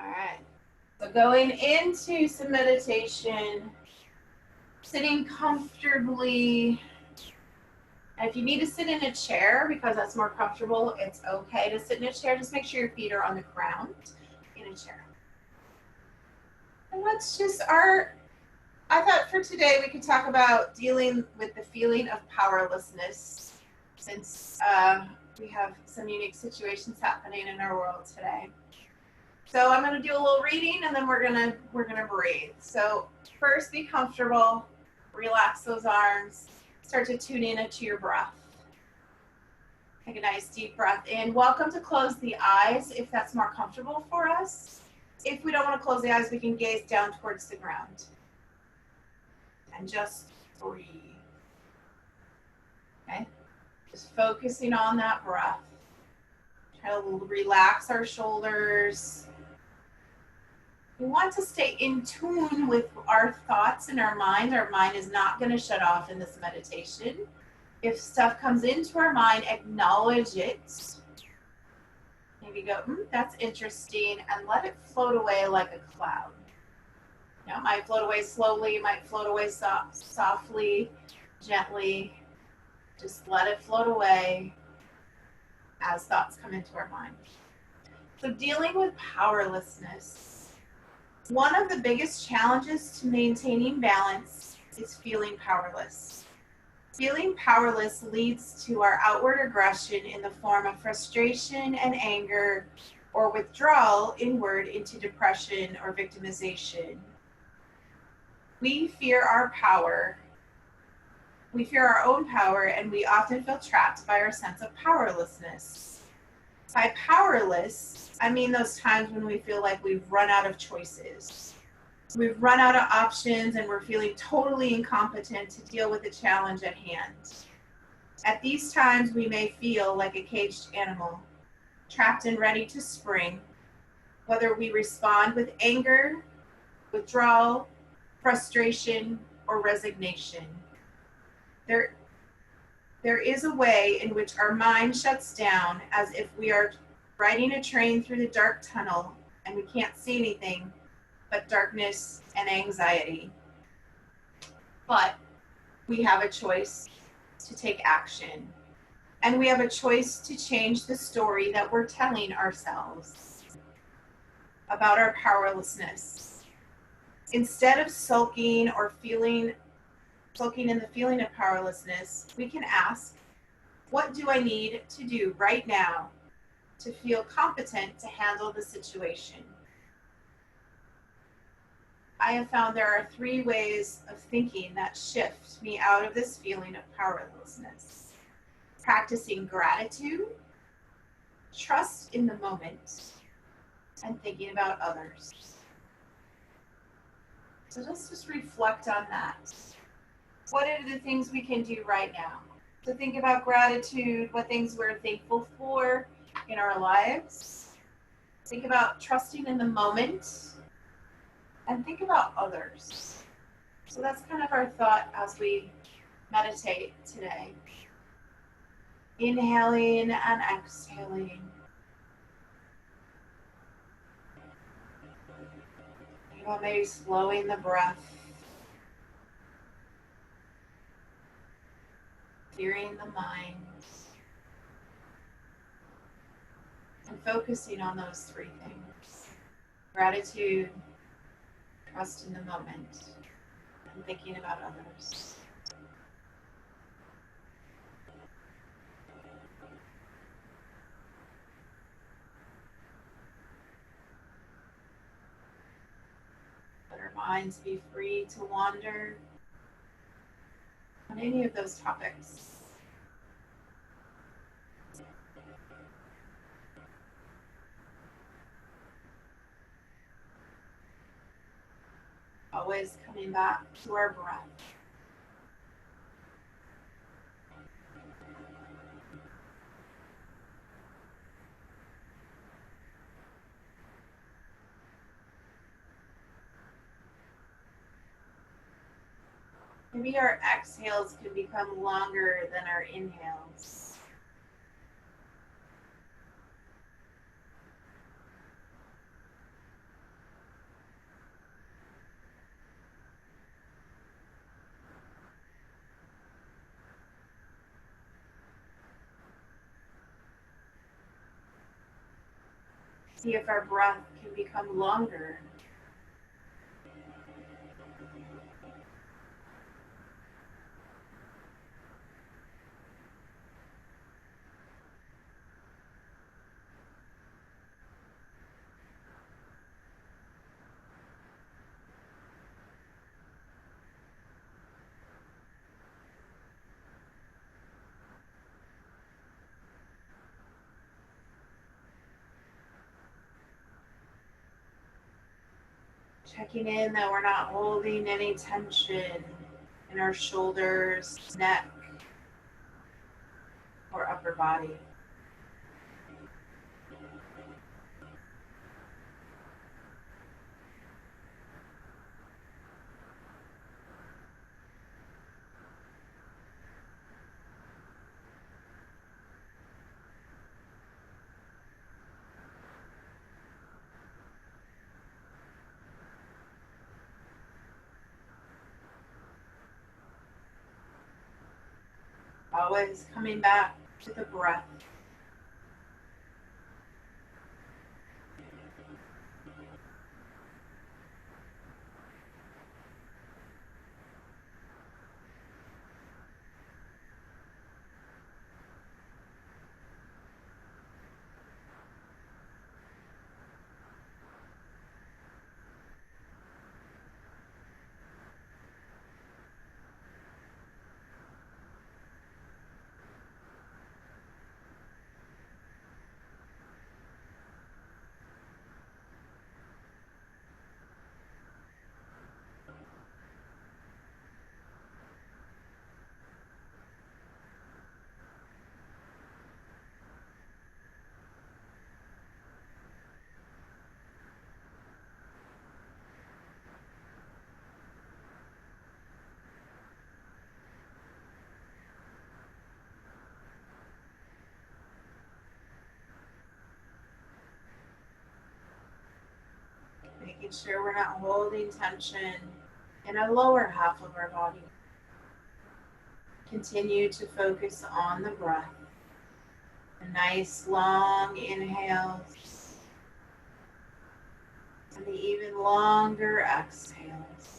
All right. So going into some meditation, sitting comfortably. And if you need to sit in a chair because that's more comfortable, it's okay to sit in a chair. Just make sure your feet are on the ground in a chair. And I thought for today we could talk about dealing with the feeling of powerlessness, since we have some unique situations happening in our world today. So I'm going to do a little reading, and then we're gonna breathe. So first, be comfortable, relax those arms, start to tune in to your breath. Take a nice deep breath in. Welcome to close the eyes if that's more comfortable for us. If we don't want to close the eyes, we can gaze down towards the ground and just breathe. Okay? Just focusing on that breath. Try to relax our shoulders. We want to stay in tune with our thoughts and our mind. Our mind is not going to shut off in this meditation. If stuff comes into our mind, acknowledge it. Maybe go, that's interesting, and let it float away like a cloud. You know, it might float away slowly, it might float away softly, gently. Just let it float away as thoughts come into our mind. So dealing with powerlessness. One of the biggest challenges to maintaining balance is feeling powerless. Feeling powerless leads to our outward aggression in the form of frustration and anger, or withdrawal inward into depression or victimization. We fear our power. We fear our own power, and we often feel trapped by our sense of powerlessness. By powerless, I mean those times when we feel like we've run out of choices. We've run out of options and we're feeling totally incompetent to deal with the challenge at hand. At these times, we may feel like a caged animal, trapped and ready to spring, whether we respond with anger, withdrawal, frustration, or resignation. There is a way in which our mind shuts down, as if we are riding a train through the dark tunnel and we can't see anything but darkness and anxiety. But we have a choice to take action, and we have a choice to change the story that we're telling ourselves about our powerlessness. Instead of sulking in the feeling of powerlessness, we can ask, what do I need to do right now to feel competent to handle the situation? I have found there are 3 ways of thinking that shift me out of this feeling of powerlessness. Practicing gratitude, trust in the moment, and thinking about others. So let's just reflect on that. What are the things we can do right now? So think about gratitude, what things we're thankful for in our lives. Think about trusting in the moment. And think about others. So that's kind of our thought as we meditate today. Inhaling and exhaling. Think about maybe slowing the breath. Clearing the mind. And focusing on those 3 things. Gratitude, trust in the moment, and thinking about others. Let our minds be free to wander on any of those topics. Always coming back to our breath. Maybe our exhales can become longer than our inhales. See if our breath can become longer. Checking in that we're not holding any tension in our shoulders, neck, or upper body. Always coming back to the breath. Making sure we're not holding tension in our lower half of our body. Continue to focus on the breath. A nice long inhales and the even longer exhales.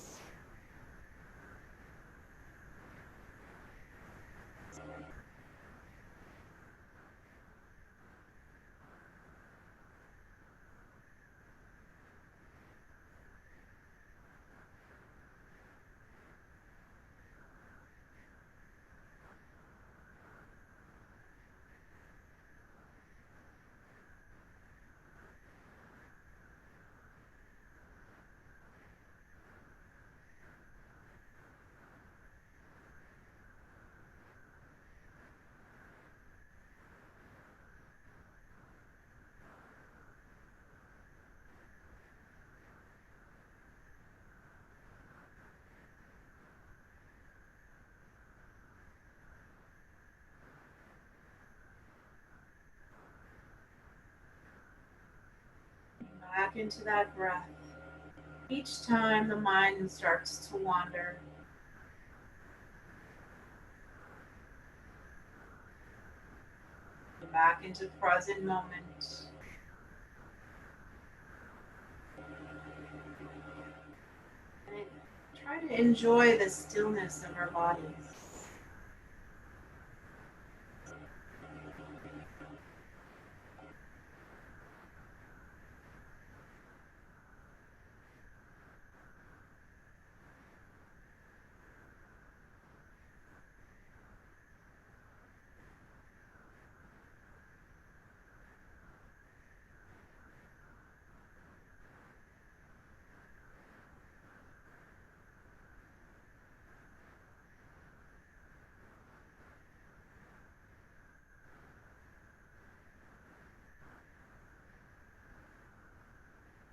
Back into that breath. Each time the mind starts to wander, back into present moment. And try to enjoy the stillness of our bodies.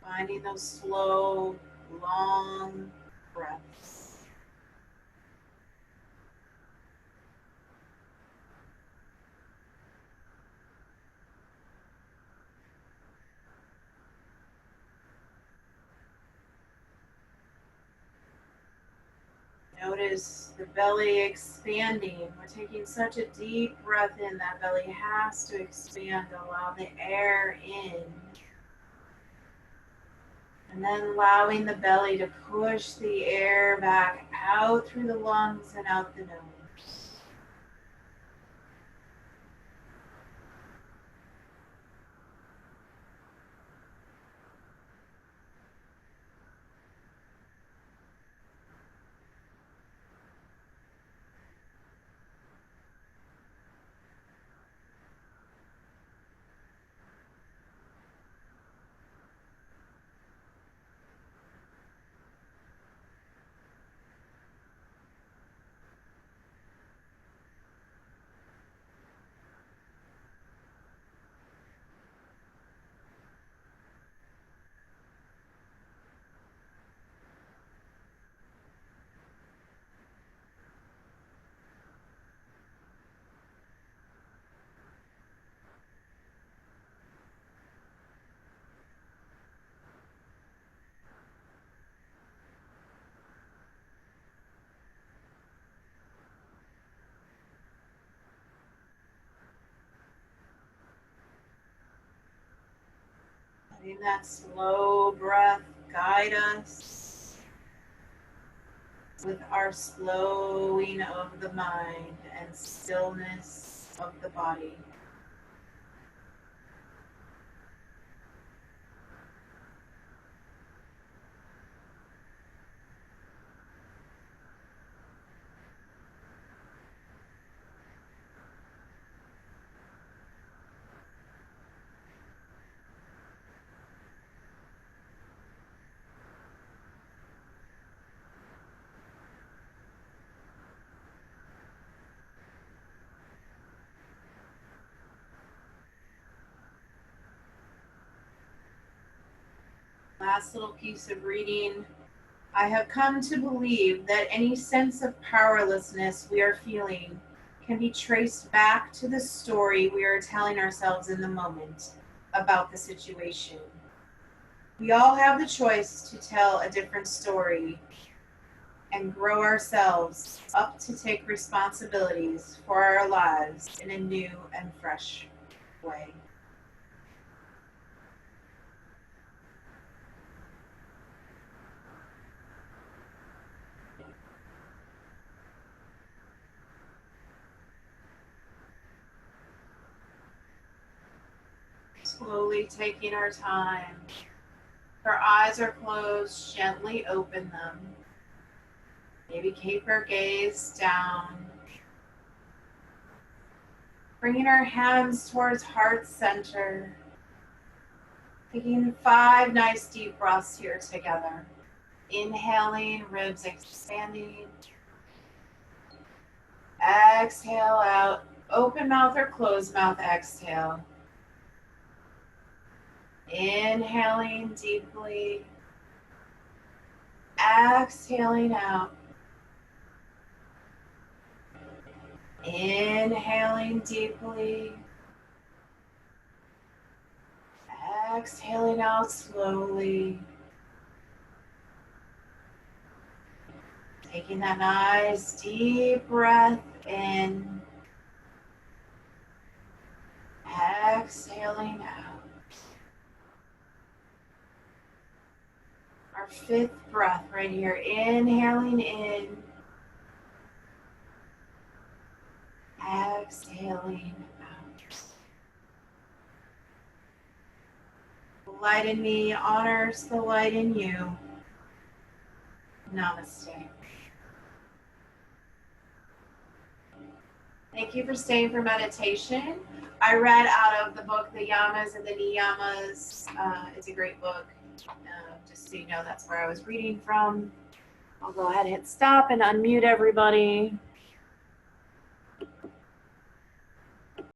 Finding those slow, long breaths. Notice the belly expanding. We're taking such a deep breath in. That belly has to expand. Allow the air in. And then allowing the belly to push the air back out through the lungs and out the nose. Letting that slow breath guide us with our slowing of the mind and stillness of the body. Last little piece of reading. I have come to believe that any sense of powerlessness we are feeling can be traced back to the story we are telling ourselves in the moment about the situation. We all have the choice to tell a different story and grow ourselves up to take responsibilities for our lives in a new and fresh way. Slowly taking our time. If our eyes are closed, gently open them. Maybe keep our gaze down. Bringing our hands towards heart center. Taking 5 nice deep breaths here together. Inhaling, ribs expanding. Exhale out. Open mouth or closed mouth exhale. Inhaling deeply. Exhaling out. Inhaling deeply. Exhaling out slowly. Taking that nice deep breath in. Exhaling out. Our 5th breath right here. Inhaling in. Exhaling out. The light in me honors the light in you. Namaste. Thank you for staying for meditation. I read out of the book, The Yamas and the Niyamas. It's a great book. Just so you know, that's where I was reading from. I'll go ahead and hit stop and unmute everybody.